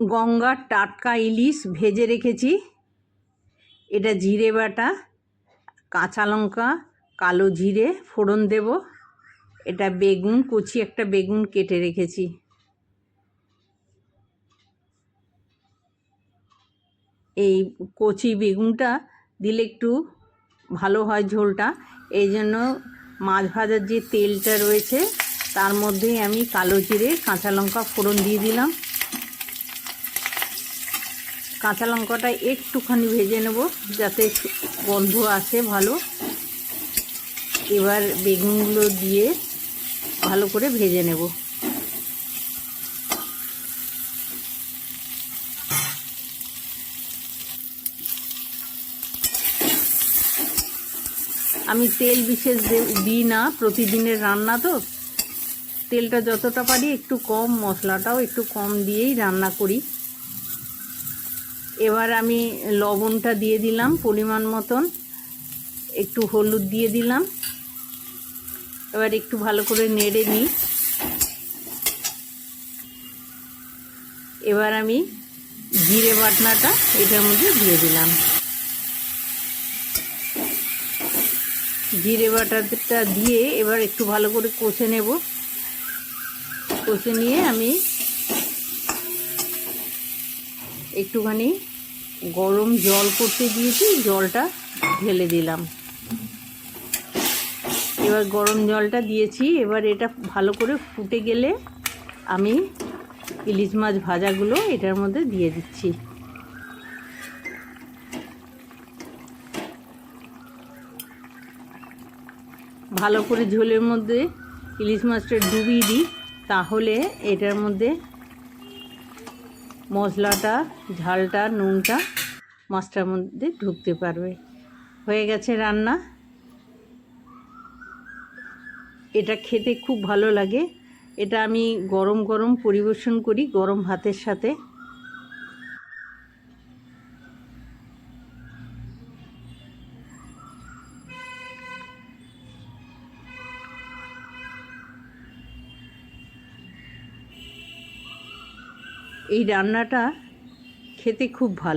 গঙ্গার টাটকা ইলিশ ভেজে রেখেছি। এটা জিরে বাটা, কাঁচা লঙ্কা, কালো জিরে ফোড়ন দেব। এটা বেগুন, কচি একটা বেগুন কেটে রেখেছি। এই কচি বেগুনটা দিলে একটু ভালো হয় ঝোলটা। এই জন্য মাছ ভাজার যে তেলটা রয়েছে তার মধ্যেই আমি কালো জিরে, কাঁচা লঙ্কা ফোড়ন দিয়ে দিলাম। কাঁচা লঙ্কাটা একটুখানি ভেজে নেব যাতে গন্ধ আসে ভালো। এবার বেগুনগুলো দিয়ে ভালো করে ভেজে নেব। আমি তেল বিশেষ দিই না, প্রতিদিনের রান্না তো তেলটা যতটা পারি একটু কম, মশলাটাও একটু কম দিয়েই রান্না করি। এবার আমি লবণটা দিয়ে দিলাম পরিমাণ মতন, একটু হলুদ দিয়ে দিলাম। এবার একটু ভালো করে নেড়ে নিই। এবার আমি জিরে বাটনাটা এটার মধ্যে দিয়ে দিলাম। জিরে বাটাটা দিয়ে এবার একটু ভালো করে কষে নেব। কষে নিয়ে আমি একটুখানি গরম জল করতে দিয়েছি, জলটা ঢেলে দিলাম। এবার গরম জলটা দিয়েছি। এবার এটা ভালো করে ফুটে গেলে আমি ইলিশ মাছ ভাজাগুলো এটার মধ্যে দিয়ে দিচ্ছি। ভালো করে ঝোলের মধ্যে ইলিশ মাছটা ডুবিয়ে দিই, তাহলে এটার মধ্যে মশলাটা, ঝালটা, নুনটা মাছটার মধ্যে ঢুকতে পারবে। হয়ে গেছে রান্না। এটা খেতে খুব ভালো লাগে। এটা আমি গরম গরম পরিবেশন করি গরম ভাতের সাথে। এই রান্নাটা খেতে খুব ভালো।